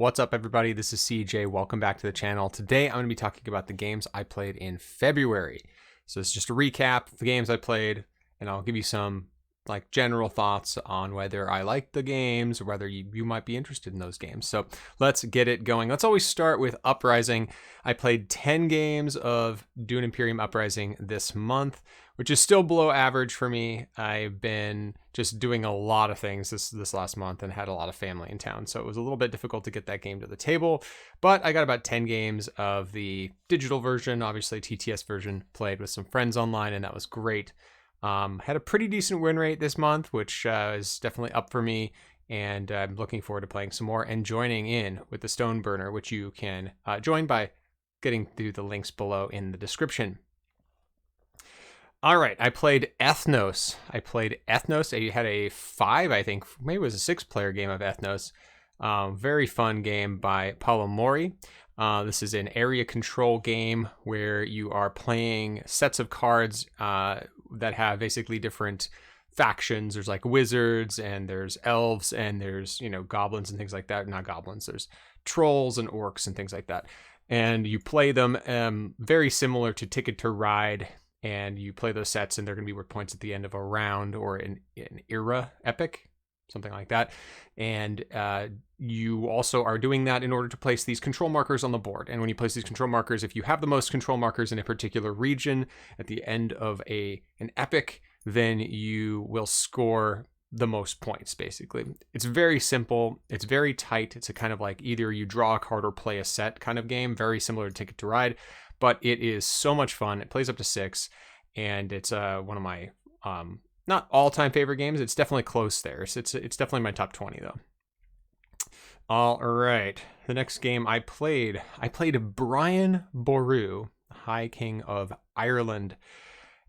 What's up, everybody? This is CJ. Welcome back to the channel. Today, I'm going to be talking about the games I played in February. So it's just a recap of the games I played, and I'll give you some general thoughts on whether I like the games or whether you might be interested in those games. So let's get it going. Let's always start with Uprising. I played 10 games of Dune Imperium Uprising this month, which is still below average for me. I've been just doing a lot of things this last month and had a lot of family in town, so it was a little bit difficult to get that game to the table. But I got about 10 games of the digital version, obviously TTS version, played with some friends online, and that was great. Had a pretty decent win rate this month, which is definitely up for me, and I'm looking forward to playing some more and joining in with the Stone Burner, which you can join by getting through the links below in the description. All right, I played Ethnos. I had a 5, I think, maybe it was a 6-player game of Ethnos. Very fun game by Paulo Mori. This is an area control game where you are playing sets of cards that have basically different factions. There's like wizards and there's elves and there's, goblins and things like that. Not goblins, there's trolls and orcs and things like that. And you play them very similar to Ticket to Ride. And you play those sets, and they're going to be worth points at the end of a round or an era epic, something like that. And you also are doing that in order to place these control markers on the board. And when you place these control markers, if you have the most control markers in a particular region at the end of an epic, then you will score the most points, basically. It's very simple. It's very tight. It's a kind of like either you draw a card or play a set kind of game, very similar to Ticket to Ride. But it is so much fun. It plays up to 6, and it's one of my not all-time favorite games. It's definitely close there. So it's definitely my top 20 though. All right, the next game I played Brian Boru, High King of Ireland,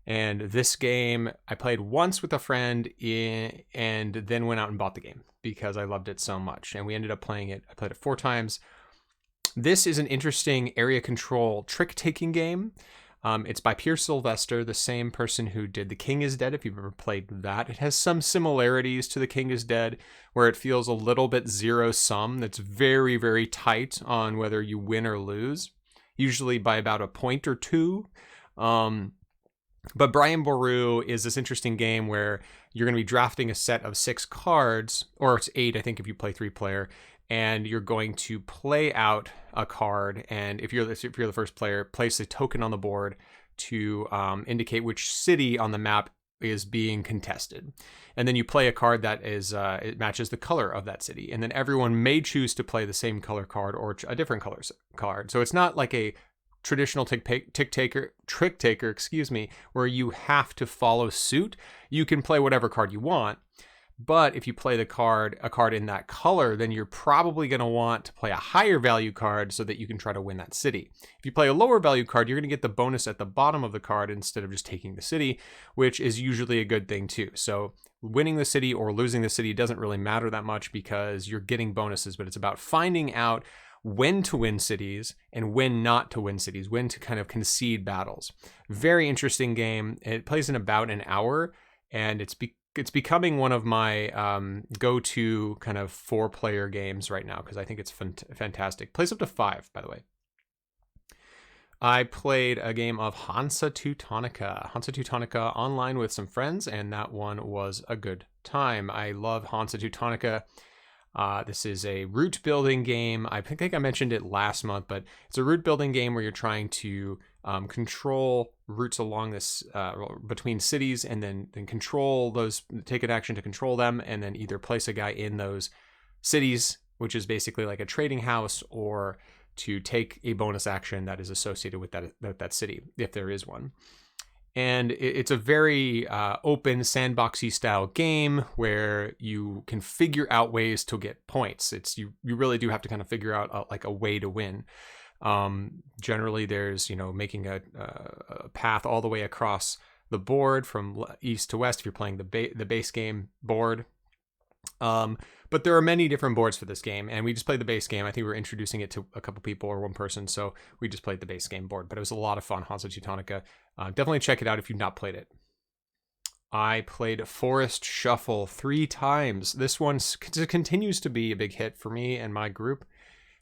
and this game I played once with a friend and then went out and bought the game because I loved it so much, and we ended up playing it. I played it 4 times. This is an interesting area control trick-taking game. It's by Pierre Sylvester, the same person who did The King is Dead, if you've ever played that. It has some similarities to The King is Dead, where it feels a little bit zero-sum. That's very, very tight on whether you win or lose, usually by about a point or 2. But Brian Boru is this interesting game where you're going to be drafting a set of 6 cards, or it's 8, I think, if you play 3-player, and you're going to play out a card, and if you're the first player, place a token on the board to indicate which city on the map is being contested. And then you play a card that is it matches the color of that city, and then everyone may choose to play the same color card or a different color card. So it's not like a traditional trick taker, where you have to follow suit. You can play whatever card you want. But if you play a card in that color, then you're probably going to want to play a higher value card so that you can try to win that city. If you play a lower value card, you're going to get the bonus at the bottom of the card instead of just taking the city, which is usually a good thing too. So winning the city or losing the city doesn't really matter that much because you're getting bonuses, but it's about finding out when to win cities and when not to win cities, when to kind of concede battles. Very interesting game. It plays in about an hour, and it's becoming one of my go-to kind of 4-player games right now because I think it's fantastic. Plays up to 5, by the way. I played a game of Hansa Tonica online with some friends, and that one was a good time. I love Hansa Tonica. This is a route building game. I think I mentioned it last month, but it's a route building game where you're trying to control routes along this between cities, and then control those, take an action to control them, and then either place a guy in those cities, which is basically like a trading house, or to take a bonus action that is associated with that city, if there is one. And it's a very open, sandboxy style game where you can figure out ways to get points. You really do have to kind of figure out a way to win. Generally, there's making a path all the way across the board from east to west if you're playing the base game board. But there are many different boards for this game, and we just played the base game. I think we were introducing it to a couple people or one person, so we just played the base game board. But it was a lot of fun, Hansa Tonica. Definitely check it out if you've not played it. I played Forest Shuffle 3 times. This one continues to be a big hit for me and my group.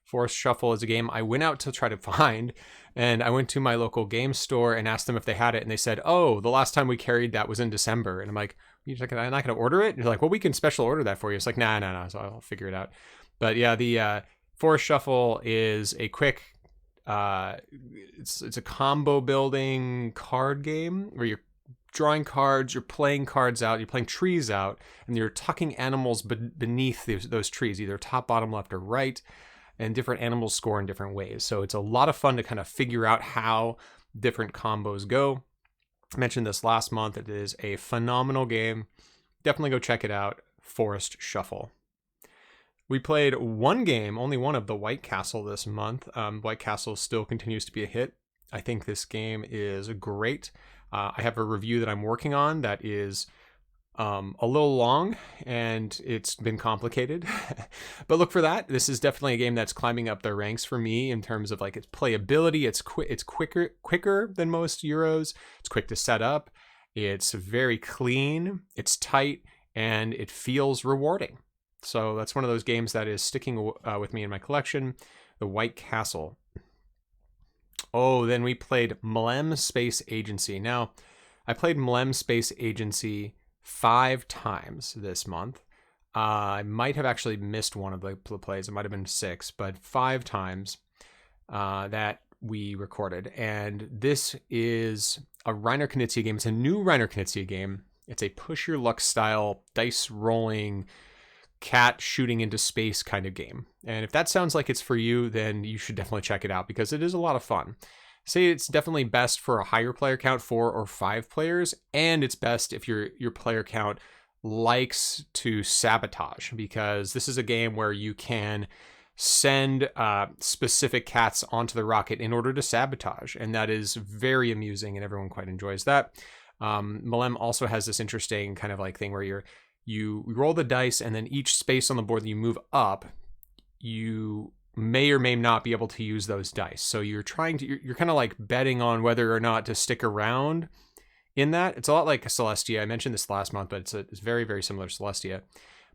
Forest Shuffle is a game I went out to try to find, and I went to my local game store and asked them if they had it, and they said, oh, the last time we carried that was in December. And I'm like, I'm not going to order it? And you're like, well, we can special order that for you. It's like, nah, so I'll figure it out. But yeah, the Forest Shuffle is a quick, it's a combo building card game where you're drawing cards, you're playing cards out, you're playing trees out, and you're tucking animals beneath those trees, either top, bottom, left, or right, and different animals score in different ways. So it's a lot of fun to kind of figure out how different combos go. I mentioned this last month. It is a phenomenal game. Definitely go check it out, Forest Shuffle. We played one game, only one, of the White Castle this month. White Castle still continues to be a hit. I think this game is great. I have a review that I'm working on that is a little long, and it's been complicated. But look for that. This is definitely a game that's climbing up the ranks for me in terms of like its playability. It's quicker than most Euros. It's quick to set up. It's very clean. It's tight, and it feels rewarding. So that's one of those games that is sticking with me in my collection, the White Castle. Oh, then we played Mlem Space Agency. Now, I played Mlem Space Agency 5 times this month. I might have actually missed one of the plays. It might have been 6, but 5 times that we recorded. And this is a Reiner Knizia game. It's a new Reiner Knizia game. It's a push your luck style, dice rolling, cat shooting into space kind of game. And if that sounds like it's for you, then you should definitely check it out because it is a lot of fun. Say it's definitely best for a higher player count, 4 or 5 players, and it's best if your player count likes to sabotage, because this is a game where you can send specific cats onto the rocket in order to sabotage, and that is very amusing and everyone quite enjoys that. Mlem also has this interesting kind of like thing where you roll the dice, and then each space on the board that you move up, you may or may not be able to use those dice. So you're kind of like betting on whether or not to stick around in that. It's a lot like Celestia. I mentioned this last month, but it's very, very similar to Celestia.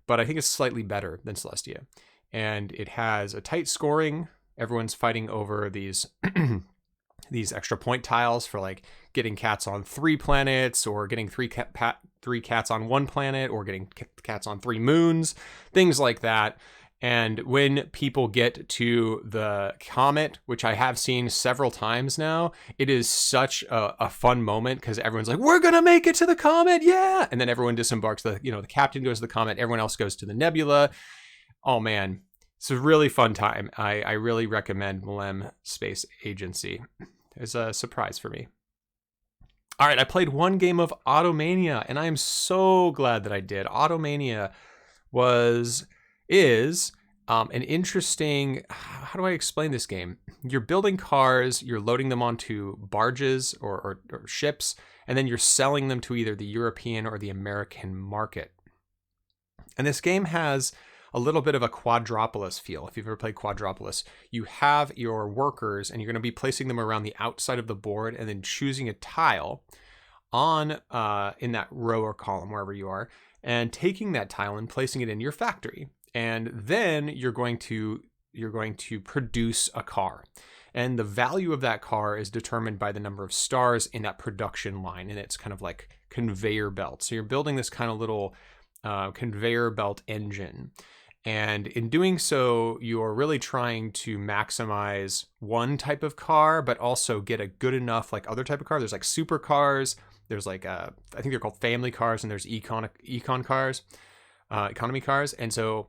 But I think it's slightly better than Celestia. And it has a tight scoring. Everyone's fighting over these these extra point tiles for like getting cats on 3 planets, or getting 3 cats on 1 planet, or getting cats on 3 moons, things like that. And when people get to the comet, which I have seen several times now, it is such a fun moment because everyone's like, we're going to make it to the comet. Yeah. And then everyone disembarks. The captain goes to the comet. Everyone else goes to the nebula. Oh, man. It's a really fun time. I really recommend Mlem Space Agency. It's a surprise for me. All right. I played one game of Automania, and I am so glad that I did. Automania is an interesting, how do I explain this game? You're building cars, you're loading them onto barges or ships, and then you're selling them to either the European or the American market. And this game has a little bit of a Quadropolis feel. If you've ever played Quadropolis, you have your workers, and you're going to be placing them around the outside of the board, and then choosing a tile on in that row or column, wherever you are, and taking that tile and placing it in your factory. And then you're going to produce a car, and the value of that car is determined by the number of stars in that production line, and it's kind of like conveyor belt. So you're building this kind of little conveyor belt engine, and in doing so, you're really trying to maximize one type of car, but also get a good enough like other type of car. There's like super cars. There's like I think they're called family cars, and there's econ cars. Economy cars. And so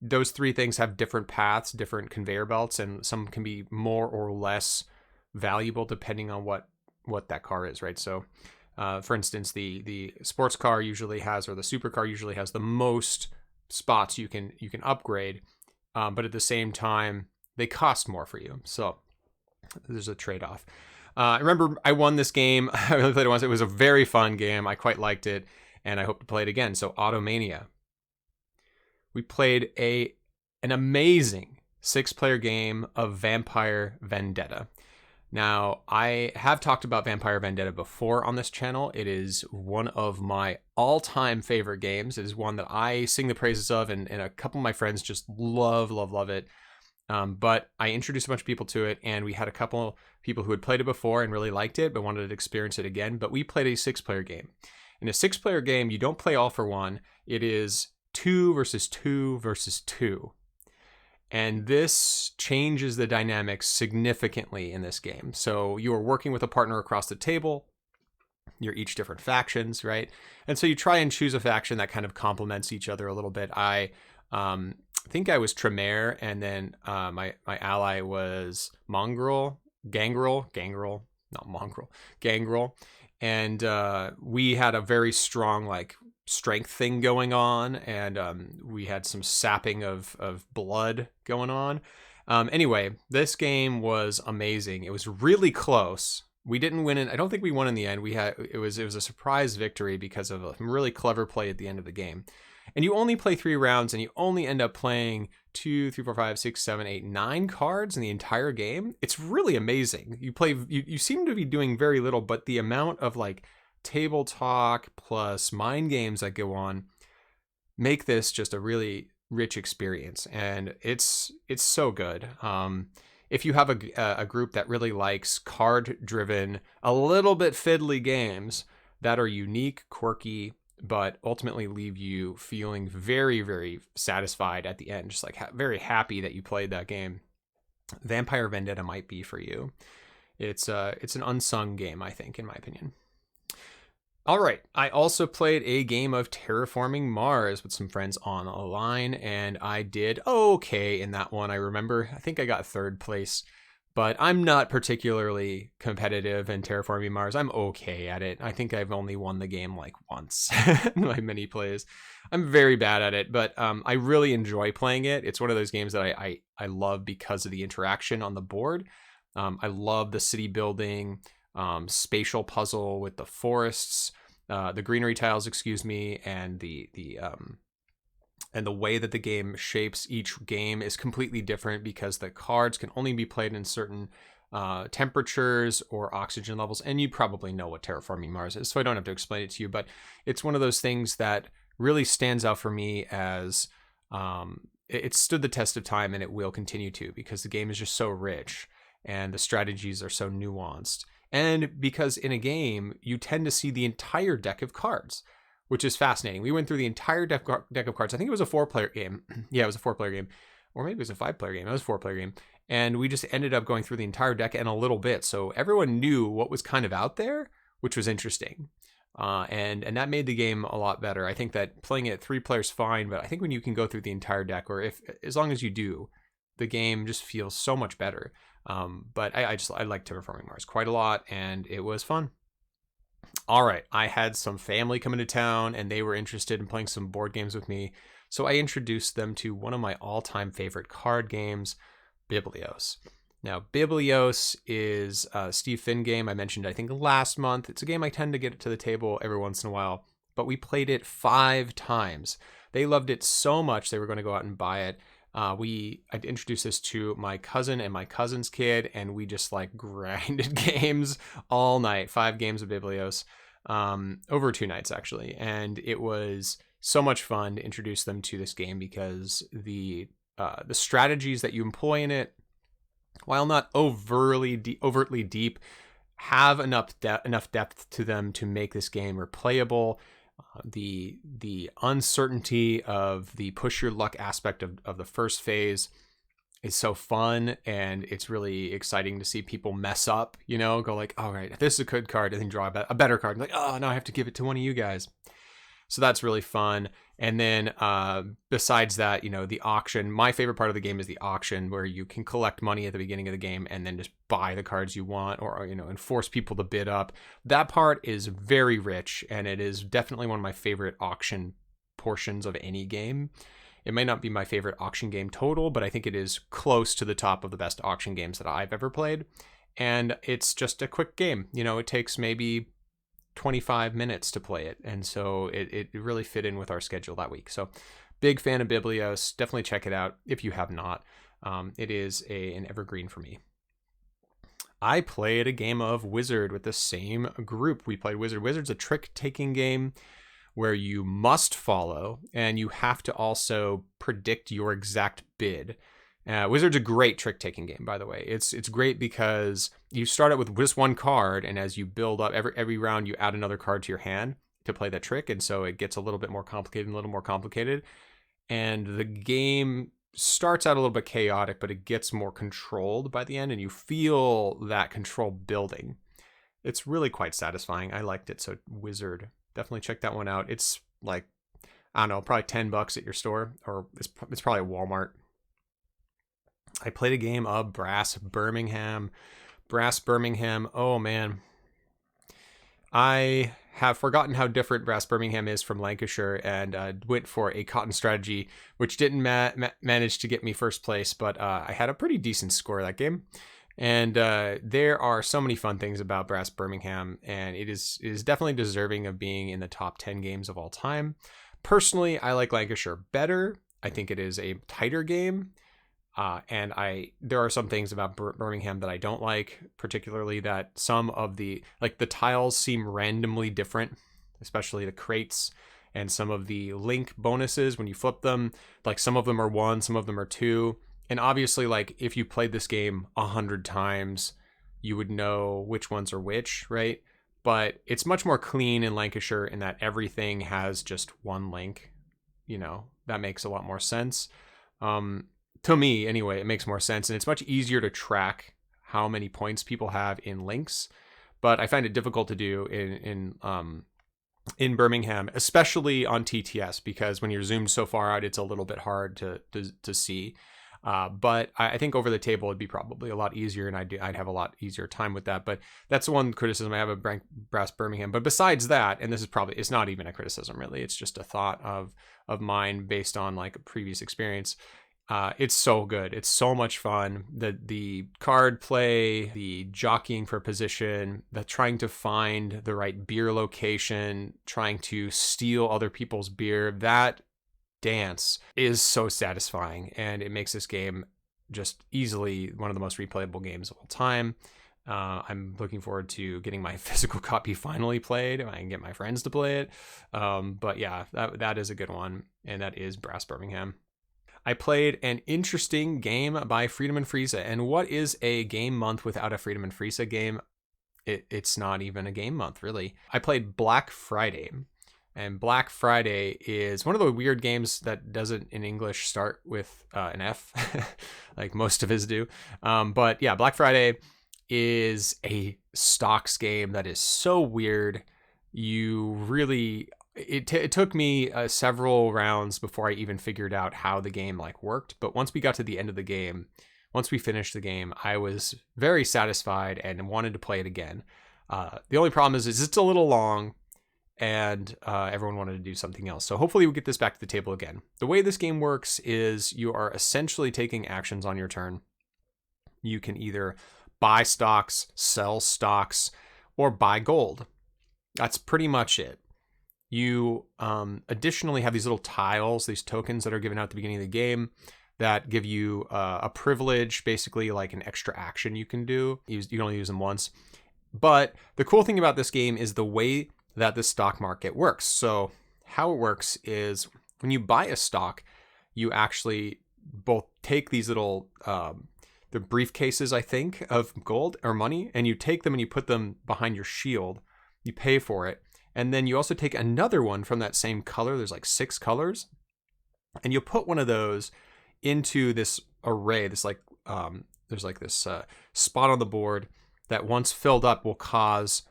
those 3 things have different paths, different conveyor belts, and some can be more or less valuable depending on what that car is, right? So for instance, the sports car usually has, or the supercar usually has, the most spots you can upgrade, but at the same time they cost more for you, so there's a trade-off. I remember I won this game. I really played it once. It was a very fun game. I quite liked it, and I hope to play it again. So Automania. We played an amazing 6-player game of Vampire Vendetta. Now, I have talked about Vampire Vendetta before on this channel. It is one of my all-time favorite games. It is one that I sing the praises of, and a couple of my friends just love it. But I introduced a bunch of people to it, and we had a couple people who had played it before and really liked it, but wanted to experience it again. But we played a 6-player game. In a 6-player game, you don't play all for one. It is 2 versus 2 versus 2. And this changes the dynamics significantly in this game. So you are working with a partner across the table. You're each different factions, right? And so you try and choose a faction that kind of complements each other a little bit. I think I was Tremere, and then my ally was Gangrel, not Mongrel, Gangrel. And we had a very strong, like, strength thing going on, and we had some sapping of blood going on. Anyway, this game was amazing. It was really close. We didn't win it. I don't think we won in the end. It was a surprise victory because of a really clever play at the end of the game. And you only play 3 rounds, and you only end up playing 2, 3, 4, 5, 6, 7, 8, 9 cards in the entire game. It's really amazing. You seem to be doing very little, but the amount of like table talk plus mind games that go on make this just a really rich experience, and it's so good. If you have a group that really likes card-driven, a little bit fiddly games that are unique, quirky, but ultimately leave you feeling very, very satisfied at the end, just like very happy that you played that game, Vampire Vendetta might be for you. It's an unsung game, I think, in my opinion. All right, I also played a game of Terraforming Mars with some friends online, and I did okay in that one. I think I got 3rd place, but I'm not particularly competitive in Terraforming Mars. I'm okay at it. I think I've only won the game like once in my many plays. I'm very bad at it, but I really enjoy playing it. It's one of those games that I love because of the interaction on the board. I love the city building, spatial puzzle with the forests, the greenery tiles, and the way that the game shapes each game is completely different because the cards can only be played in certain temperatures or oxygen levels. And you probably know what Terraforming Mars is, so I don't have to explain it to you, but it's one of those things that really stands out for me as it stood the test of time, and it will continue to, because the game is just so rich and the strategies are so nuanced. And because in a game, you tend to see the entire deck of cards, which is fascinating. We went through the entire deck of cards. I think it was a 4-player game. Yeah, it was a 4-player game. Or maybe it was a 5-player game. It was a 4-player game. And we just ended up going through the entire deck and a little bit. So everyone knew what was kind of out there, which was interesting. And that made the game a lot better. I think that playing it 3 players fine, but I think when you can go through the entire deck, or as long as you do, the game just feels so much better. But I like Terraforming Mars quite a lot, and it was fun. All right, I had some family come into town, and they were interested in playing some board games with me, so I introduced them to one of my all-time favorite card games, Biblos. Now, Biblos is a Steve Finn game I mentioned, I think, last month. It's a game I tend to get to the table every once in a while, but we played it 5 times. They loved it so much they were going to go out and buy it. I introduced this to my cousin and my cousin's kid, and we just like grinded games all night, 5 games of Biblos, over 2 nights actually. And it was so much fun to introduce them to this game because the strategies that you employ in it, while not overtly deep, have enough depth to them to make this game replayable. The uncertainty of the push your luck aspect of the first phase is so fun, and it's really exciting to see people mess up, go like, all right, this is a good card, and then draw a better card, and like, oh, no, I have to give it to one of you guys. So that's really fun. And then besides that, the auction, my favorite part of the game is the auction, where you can collect money at the beginning of the game and then just buy the cards you want, or and force people to bid up. That part is very rich, and it is definitely one of my favorite auction portions of any game. It may not be my favorite auction game total, but I think it is close to the top of the best auction games that I've ever played. And it's just a quick game. It takes maybe 25 minutes to play it, and so it really fit in with our schedule that week. So big fan of Biblos. Definitely check it out if you have not. It is an evergreen for me. I played a game of Wizard with the same group. We played Wizard. Wizard's a trick-taking game where you must follow, and you have to also predict your exact bid. Wizard's a great trick-taking game, by the way. It's great because you start out with just one card, and as you build up, every round you add another card to your hand to play that trick, and so it gets a little bit more complicated and a little more complicated. And the game starts out a little bit chaotic, but it gets more controlled by the end, and you feel that control building. It's really quite satisfying. I liked it. So Wizard, definitely check that one out. It's like, I don't know, probably $10 at your store, or it's probably at Walmart. I played a game of Brass Birmingham. Oh man, I have forgotten how different Brass Birmingham is from Lancashire, and went for a cotton strategy, which didn't manage to get me first place, but I had a pretty decent score that game. And there are so many fun things about Brass Birmingham, and it is definitely deserving of being in the top 10 games of all time. Personally, I like Lancashire better. I think it is a tighter game. And there are some things about Birmingham that I don't like, particularly that some of the tiles seem randomly different, especially the crates and some of the link bonuses when you flip them. Like some of them are 1, some of them are 2. And obviously, like if you played this game 100 times, you would know which ones are which, right? But it's much more clean in Lancashire in that everything has just one link. That makes a lot more sense. To me, anyway, it makes more sense, and it's much easier to track how many points people have in links. But I find it difficult to do in Birmingham, especially on TTS, because when you're zoomed so far out, it's a little bit hard to see. But I think over the table it'd be probably a lot easier, and I'd have a lot easier time with that. But that's the one criticism I have of Brass Birmingham. But besides that, and this is it's not even a criticism really, it's just a thought of mine based on like a previous experience. It's so good. It's so much fun. The card play, the jockeying for position, the trying to find the right beer location, trying to steal other people's beer, that dance is so satisfying, and it makes this game just easily one of the most replayable games of all time. I'm looking forward to getting my physical copy finally played, and I can get my friends to play it. But yeah, that is a good one, and that is Brass Birmingham. I played an interesting game by Friedemann Friese. And what is a game month without a Friedemann Friese game? It's not even a game month, really. I played Black Friday. And Black Friday is one of the weird games that doesn't in English start with an F, like most of his do. But yeah, Black Friday is a stocks game that is so weird. It took me several rounds before I even figured out how the game worked. But once we got to the end of the game, once we finished the game, I was very satisfied and wanted to play it again. The only problem is it's a little long, and everyone wanted to do something else. So hopefully we get this back to the table again. The way this game works is you are essentially taking actions on your turn. You can either buy stocks, sell stocks, or buy gold. That's pretty much it. You additionally have these little tiles, these tokens that are given out at the beginning of the game that give you a privilege, basically like an extra action you can do. You can only use them once. But the cool thing about this game is the way that the stock market works. So how it works is when you buy a stock, you actually both take these little the briefcases, I think, of gold or money, and you take them and you put them behind your shield. You pay for it. And then you also take another one from that same color. There's like 6 colors. And you put one of those into this array. There's this spot on the board that once filled up will cause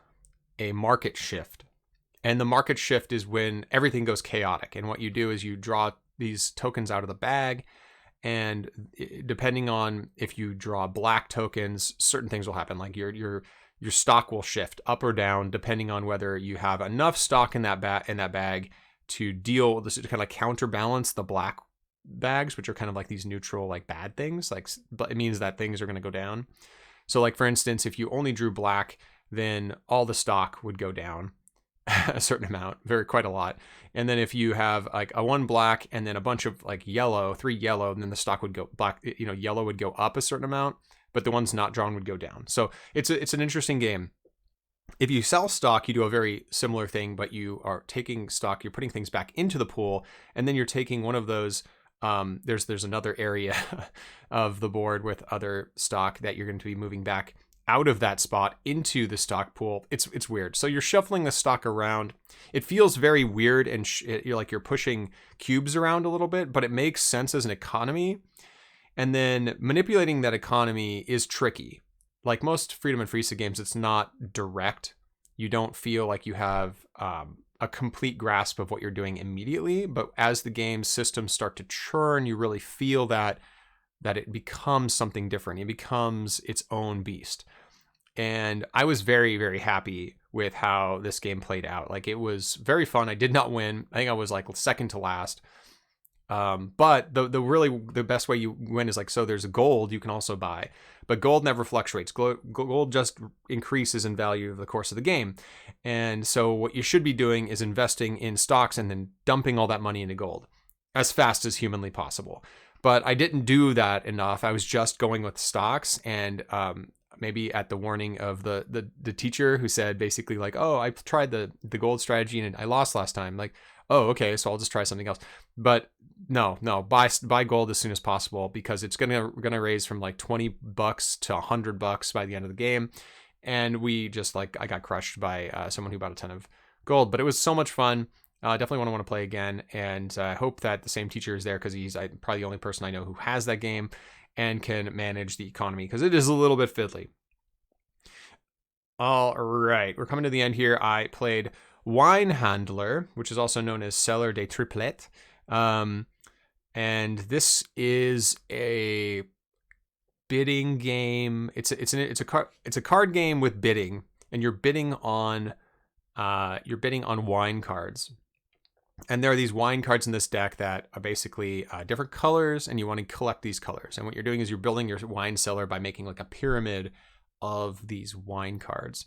a market shift. And the market shift is when everything goes chaotic. And what you do is you draw these tokens out of the bag. And depending on if you draw black tokens, certain things will happen. Like your stock will shift up or down depending on whether you have enough stock in that bag to deal with this, to kind of counterbalance the black bags, which are kind of like these neutral, like bad things. But it means that things are going to go down. So like, for instance, if you only drew black, then all the stock would go down a certain amount, quite a lot. And then if you have like a 1 black and then a bunch of like yellow, 3 yellow, and then the stock would go black, yellow would go up a certain amount, but the ones not drawn would go down. So it's an interesting game. If you sell stock, you do a very similar thing, but you are taking stock, you're putting things back into the pool, and then you're taking one of those there's another area of the board with other stock that you're going to be moving back out of that spot into the stock pool. It's weird. So you're shuffling the stock around. It feels very weird, and you're like you're pushing cubes around a little bit, but it makes sense as an economy. And then manipulating that economy is tricky. Like most Freedom and Freesa games, it's not direct. You don't feel like you have a complete grasp of what you're doing immediately, but as the game's systems start to churn, you really feel that it becomes something different. It becomes its own beast. And I was very, very happy with how this game played out. Like, it was very fun. I did not win. I think I was like second to last. But the best way you win is like, so there's gold you can also buy, but gold never fluctuates. Gold just increases in value over the course of the game. And so what you should be doing is investing in stocks and then dumping all that money into gold as fast as humanly possible. But I didn't do that enough. I was just going with stocks, and maybe at the warning of the teacher who said basically like, oh, I tried the gold strategy and I lost last time. Like, oh, okay, so I'll just try something else. But no, buy gold as soon as possible, because it's gonna raise from like $20 to $100 by the end of the game. And I got crushed by someone who bought a ton of gold. But it was so much fun. Definitely want to play again, and I hope that the same teacher is there, because he's probably the only person I know who has that game and can manage the economy, because it is a little bit fiddly. All right, we're coming to the end here. I played Wine Handler, which is also known as Cellar des Triplettes, and this is a bidding game. It's a card game with bidding, and you're bidding on wine cards. And there are these wine cards in this deck that are basically different colors, and you want to collect these colors. And what you're doing is you're building your wine cellar by making like a pyramid of these wine cards.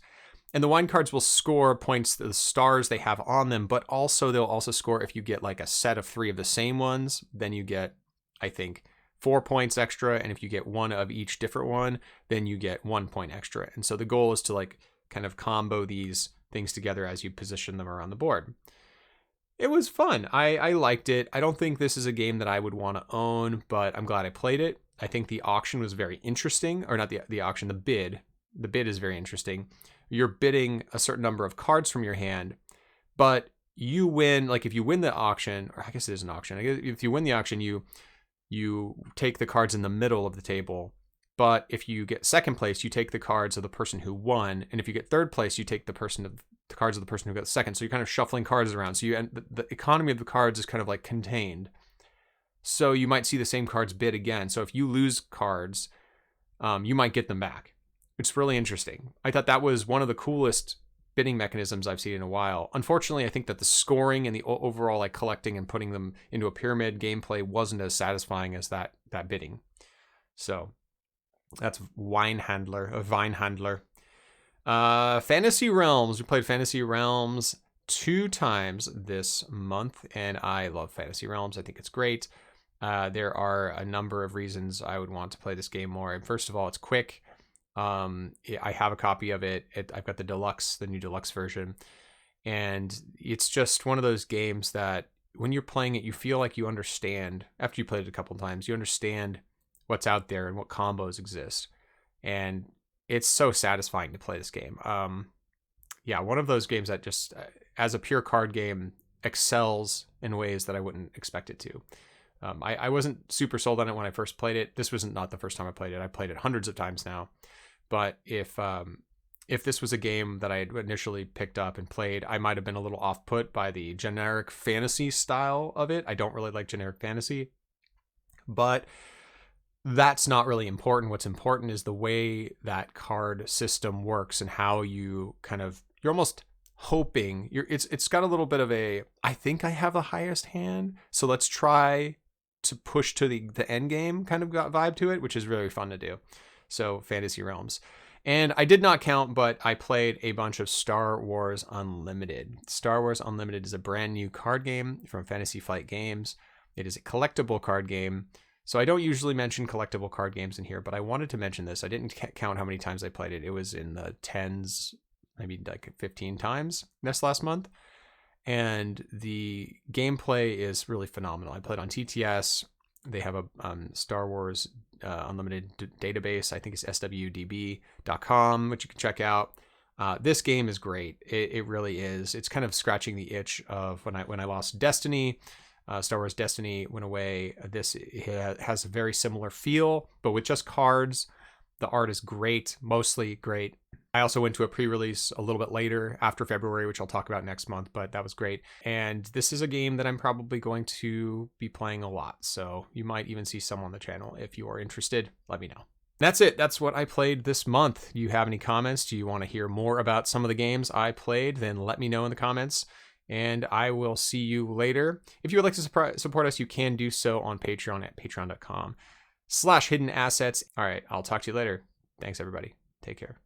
And the wine cards will score points, the stars they have on them, but also they'll also score if you get like a set of 3 of the same ones, then you get, I think, 4 points extra. And if you get one of each different one, then you get 1 point extra. And so the goal is to like kind of combo these things together as you position them around the board. It was fun. I liked it. I don't think this is a game that I would want to own, but I'm glad I played it. I think the auction was very interesting, or not the auction, the bid. The bid is very interesting. You're bidding a certain number of cards from your hand, but you win, like if you win the auction, or I guess it is an auction. I guess if you win the auction, you take the cards in the middle of the table. But if you get second place, you take the cards of the person who won, and if you get third place, you take the cards of the person who got second. So you're kind of shuffling cards around. So the economy of the cards is kind of like contained. So you might see the same cards bid again. So if you lose cards, you might get them back. It's really interesting. I thought that was one of the coolest bidding mechanisms I've seen in a while. Unfortunately, I think that the scoring and the overall like collecting and putting them into a pyramid gameplay wasn't as satisfying as that bidding. So that's Vine Handler. Fantasy Realms. We played Fantasy Realms 2 times this month, and I love Fantasy Realms. I think it's great. There are a number of reasons I would want to play this game more. And first of all, it's quick. I have a copy of it. I've got the new deluxe version. And it's just one of those games that when you're playing it, you feel like you understand. After you played it a couple of times, you understand what's out there and what combos exist. And it's so satisfying to play this game. One of those games that just, as a pure card game, excels in ways that I wouldn't expect it to. I wasn't super sold on it when I first played it. This wasn't not the first time I played it. I played it hundreds of times now. But if this was a game that I had initially picked up and played, I might have been a little off-put by the generic fantasy style of it. I don't really like generic fantasy. But that's not really important. What's important is the way that card system works and how you you're almost hoping it's got a little bit of a, I think I have the highest hand, so let's try to push to the end game kind of vibe to it, which is really fun to do. So Fantasy Realms. And I did not count, but I played a bunch of Star Wars Unlimited. Star Wars Unlimited is a brand new card game from Fantasy Flight Games. It is a collectible card game. So I don't usually mention collectible card games in here, but I wanted to mention this. I didn't count how many times I played it. It was in the 10s, maybe like 15 times this last month. And the gameplay is really phenomenal. I played on TTS. They have a Star Wars Unlimited database. I think it's swdb.com, which you can check out. This game is great. It really is. It's kind of scratching the itch of when I lost Destiny. Star Wars Destiny went away. This has a very similar feel, but with just cards. The art is great, mostly great. I also went to a pre-release a little bit later after February, which I'll talk about next month, but that was great. And this is a game that I'm probably going to be playing a lot. So you might even see some on the channel. If you are interested, let me know. That's it. That's what I played this month. Do you have any comments? Do you want to hear more about some of the games I played? Then let me know in the comments. And I will see you later. If you would like to support us, you can do so on Patreon at patreon.com/hidden assets. All right, I'll talk to you later. Thanks, everybody. Take care.